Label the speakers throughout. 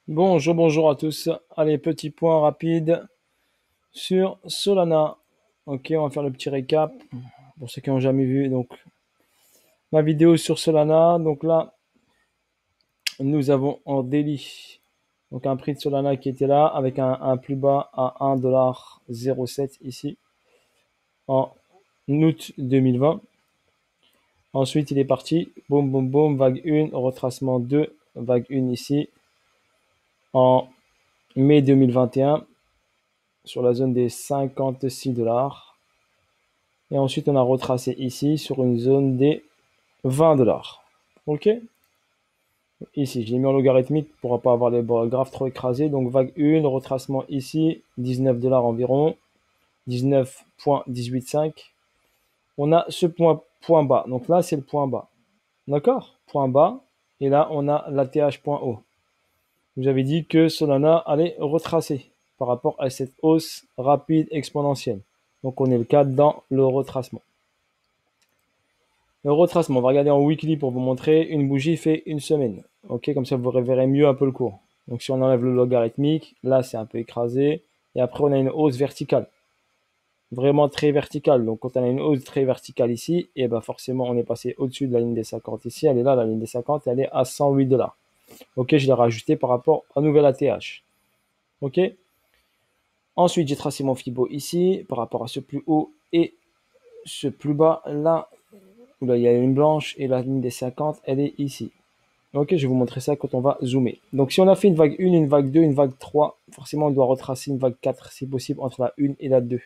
Speaker 1: Bonjour à tous. Allez, petit point rapide sur Solana. Ok, on va faire le petit récap pour ceux qui n'ont jamais vu donc ma vidéo sur Solana. Donc là, nous avons en daily donc un prix de Solana qui était là avec un plus bas à 1,07$ ici en août 2020. Ensuite, il est parti, boum boum boum, vague 1, retracement 2, vague 1 ici en mai 2021 sur la zone des 56$. Et ensuite, on a retracé ici sur une zone des 20$. Ok. Ici, je l'ai mis en logarithmique pour ne pas avoir les graphes trop écrasés. Donc, vague 1, retracement ici, 19$ environ, 19,185. On a ce point bas. Donc là, c'est le point bas. D'accord. Point bas. Et là, on a l'ATH point haut. Vous avez dit que Solana allait retracer par rapport à cette hausse rapide exponentielle. Donc, on est le cas dans le retracement. Le retracement, on va regarder en weekly pour vous montrer. Une bougie fait une semaine. Ok, comme ça vous verrez mieux un peu le cours. Donc si on enlève le logarithmique, là c'est un peu écrasé. Et après on a une hausse verticale. Vraiment très verticale. Donc quand on a une hausse très verticale ici, et ben forcément on est passé au-dessus de la ligne des 50 ici. Elle est là, la ligne des 50, elle est à 108$. Ok, je l'ai rajouté par rapport à nouvelle ATH. Ok. Ensuite j'ai tracé mon Fibo ici par rapport à ce plus haut et ce plus bas là. Où là il y a une blanche et la ligne des 50, elle est ici. Ok, je vais vous montrer ça quand on va zoomer. Donc si on a fait une vague 1, une vague 2, une vague 3, forcément on doit retracer une vague 4 si possible entre la 1 et la 2.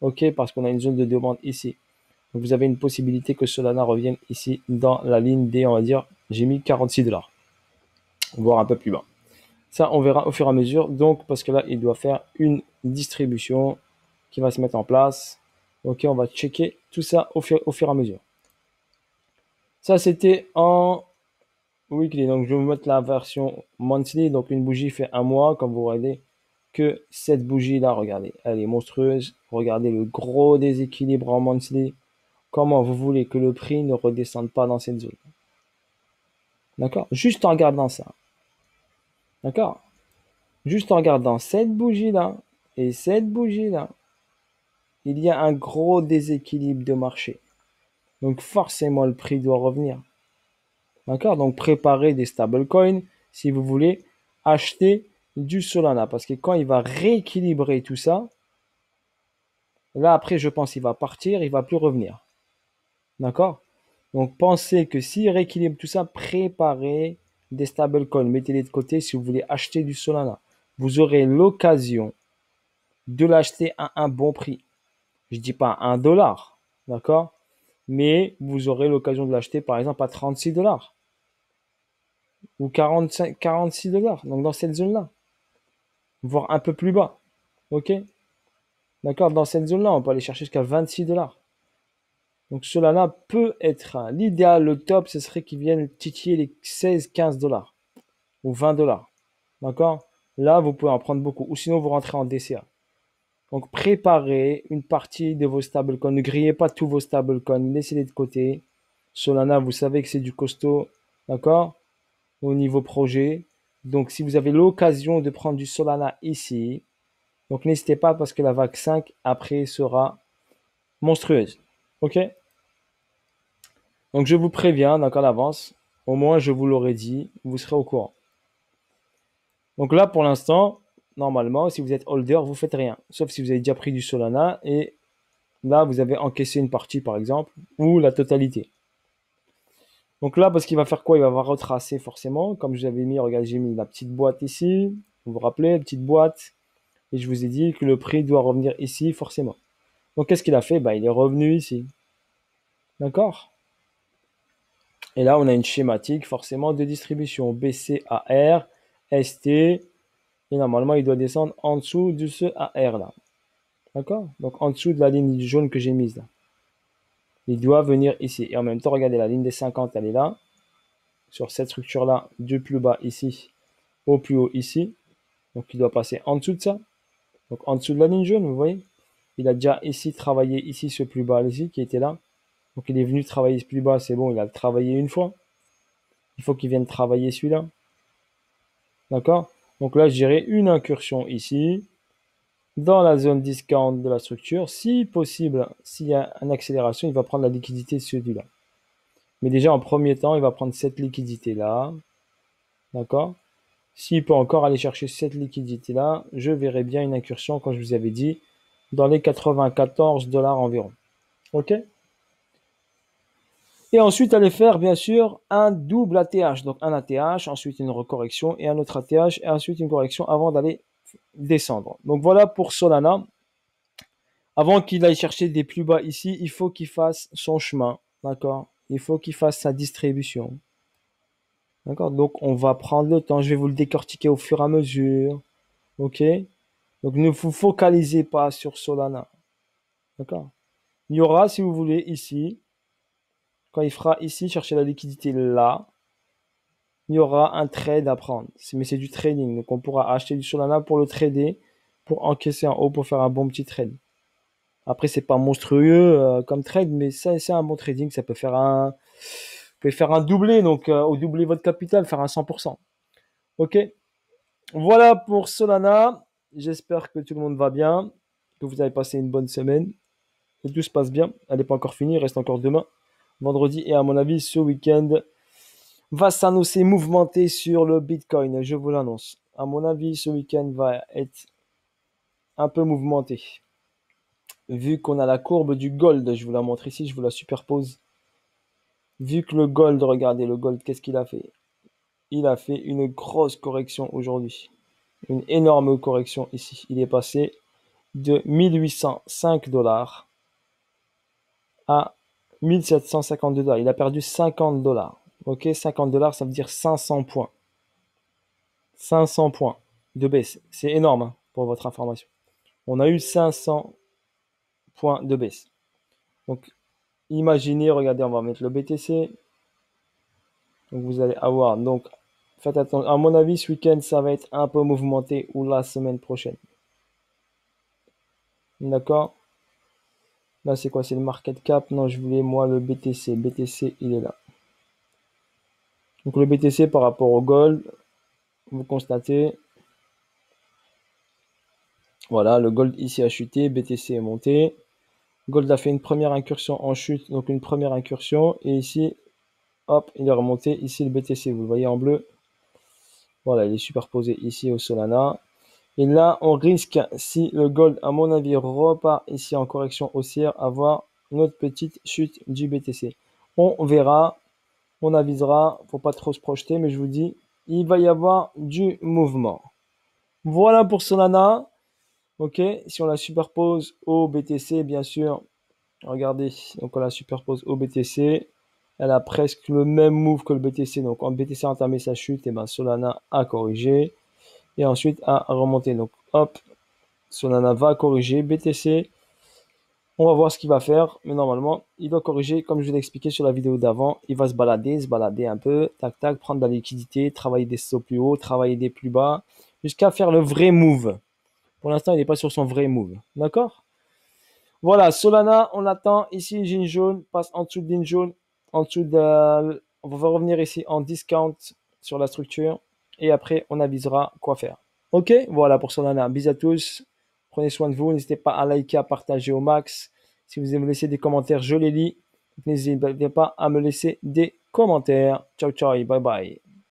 Speaker 1: Ok, parce qu'on a une zone de demande ici. Donc vous avez une possibilité que Solana revienne ici dans la ligne des, on va dire, j'ai mis 46$, voire un peu plus bas. Ça, on verra au fur et à mesure. Donc, parce que là, il doit faire une distribution qui va se mettre en place. Ok, on va checker tout ça au fur et à mesure. Ça, c'était en weekly. Donc, je vais vous mettre la version monthly. Donc, une bougie fait un mois. Comme vous voyez que cette bougie-là, regardez, elle est monstrueuse. Regardez le gros déséquilibre en monthly. Comment vous voulez que le prix ne redescende pas dans cette zone? D'accord? Juste en regardant ça. D'accord? Juste en regardant cette bougie-là et cette bougie-là, il y a un gros déséquilibre de marché. Donc, forcément, le prix doit revenir. D'accord? Donc, préparez des stablecoins si vous voulez acheter du Solana. Parce que quand il va rééquilibrer tout ça, là, après, je pense qu'il va partir, il va plus revenir. D'accord? Donc, pensez que s'il rééquilibre tout ça, préparez des stablecoins. Mettez-les de côté si vous voulez acheter du Solana. Vous aurez l'occasion de l'acheter à un bon prix. Je ne dis pas 1$. D'accord? Mais vous aurez l'occasion de l'acheter, par exemple, à 36$ ou 45, 46$. Donc, dans cette zone-là, voire un peu plus bas. Ok? D'accord? Dans cette zone-là, on peut aller chercher jusqu'à 26$. Donc Solana peut être l'idéal, le top, ce serait qu'ils viennent titiller les 16-15$ ou 20$. D'accord? Là, vous pouvez en prendre beaucoup. Ou sinon, vous rentrez en DCA. Donc préparez une partie de vos stablecoins. Ne grillez pas tous vos stablecoins. Laissez-les de côté. Solana, vous savez que c'est du costaud. D'accord? Au niveau projet. Donc si vous avez l'occasion de prendre du Solana ici, donc n'hésitez pas parce que la vague 5 après sera monstrueuse. Ok? Donc je vous préviens, donc à l'avance. Au moins je vous l'aurais dit, vous serez au courant. Donc là pour l'instant, normalement, si vous êtes holder, vous faites rien. Sauf si vous avez déjà pris du Solana et là vous avez encaissé une partie par exemple, ou la totalité. Donc là, parce qu'il va faire quoi? Il va retracer forcément. Comme je vous avais mis, regardez, j'ai mis la petite boîte ici. Vous vous rappelez, petite boîte. Et je vous ai dit que le prix doit revenir ici forcément. Donc qu'est-ce qu'il a fait? Bah, il est revenu ici. D'accord? Et là, on a une schématique forcément de distribution BCAR, ST, et normalement, il doit descendre en dessous de ce AR là. D'accord? Donc en dessous de la ligne jaune que j'ai mise là. Il doit venir ici. Et en même temps, regardez, la ligne des 50, elle est là. Sur cette structure-là, du plus bas ici au plus haut ici. Donc il doit passer en dessous de ça. Donc en dessous de la ligne jaune, vous voyez? Il a déjà ici travaillé ici ce plus bas ici qui était là. Donc il est venu travailler ce plus bas, c'est bon, il a travaillé une fois. Il faut qu'il vienne travailler celui-là. D'accord? Donc là, je dirais une incursion ici, dans la zone discount de la structure. Si possible, s'il y a une accélération, il va prendre la liquidité de celui-là. Mais déjà, en premier temps, il va prendre cette liquidité-là. D'accord? S'il peut encore aller chercher cette liquidité-là, je verrai bien une incursion, comme je vous avais dit, dans les 94 $ environ. OK? Et ensuite, aller faire, bien sûr, un double ATH. Donc, un ATH, ensuite une recorrection et un autre ATH, et ensuite une correction avant d'aller descendre. Donc, voilà pour Solana. Avant qu'il aille chercher des plus bas ici, il faut qu'il fasse son chemin. D'accord? Il faut qu'il fasse sa distribution. D'accord? Donc, on va prendre le temps. Je vais vous le décortiquer au fur et à mesure. OK? Donc, ne vous focalisez pas sur Solana. D'accord? Il y aura, si vous voulez, ici, quand il fera ici, chercher la liquidité là, il y aura un trade à prendre. Mais c'est du trading. Donc, on pourra acheter du Solana pour le trader, pour encaisser en haut, pour faire un bon petit trade. Après, c'est pas monstrueux comme trade, mais ça, c'est un bon trading. Ça peut faire un, vous pouvez faire un doublé, donc au doubler votre capital, faire un 100%. Ok. Voilà pour Solana. J'espère que tout le monde va bien, que vous avez passé une bonne semaine, que tout se passe bien. Elle n'est pas encore finie, il reste encore demain, vendredi, et à mon avis, ce week-end va s'annoncer mouvementé sur le Bitcoin. Je vous l'annonce. À mon avis, ce week-end va être un peu mouvementé. Vu qu'on a la courbe du gold, je vous la montre ici, je vous la superpose. Vu que le gold, regardez le gold, qu'est-ce qu'il a fait? Il a fait une grosse correction aujourd'hui. Une énorme correction ici. Il est passé de 1805 $ à 1752 $. Il a perdu 50 $. Ok, 50 $, ça veut dire 500 points. 500 points de baisse. C'est énorme hein, pour votre information. On a eu 500 points de baisse. Donc, imaginez, regardez, on va mettre le BTC. Donc, vous allez avoir, donc, faites attention. À mon avis, ce week-end, ça va être un peu mouvementé ou la semaine prochaine. D'accord? Là, c'est quoi? C'est le market cap? Non, je voulais, moi, le BTC. BTC, il est là. Donc, le BTC par rapport au gold, vous constatez, voilà, le gold ici a chuté, BTC est monté. Gold a fait une première incursion en chute, donc une première incursion. Et ici, hop, il est remonté. Ici, le BTC, vous le voyez en bleu. Voilà, il est superposé ici au Solana. Et là, on risque, si le gold, à mon avis, repart ici en correction haussière, avoir une autre petite chute du BTC. On verra, on avisera, faut pas trop se projeter, mais je vous dis, il va y avoir du mouvement. Voilà pour Solana. Ok, si on la superpose au BTC, bien sûr, regardez, donc on la superpose au BTC, elle a presque le même move que le BTC. Donc quand BTC a entamé sa chute, et ben Solana a corrigé et ensuite a remonté. Donc hop, Solana va corriger, BTC, on va voir ce qu'il va faire, mais normalement, il doit corriger, comme je vous l'ai expliqué sur la vidéo d'avant, il va se balader un peu, tac tac, prendre de la liquidité, travailler des sauts plus hauts, travailler des plus bas, jusqu'à faire le vrai move. Pour l'instant, il n'est pas sur son vrai move, d'accord? Voilà, Solana, on attend, ici, ligne jaune, passe en dessous de ligne jaune, en dessous de, on va revenir ici en discount sur la structure, et après, on avisera quoi faire. Ok, voilà pour Solana. Bisous à tous. Prenez soin de vous. N'hésitez pas à liker, à partager au max. Si vous voulez me laisser des commentaires, je les lis. N'hésitez pas à me laisser des commentaires. Ciao, ciao, bye bye.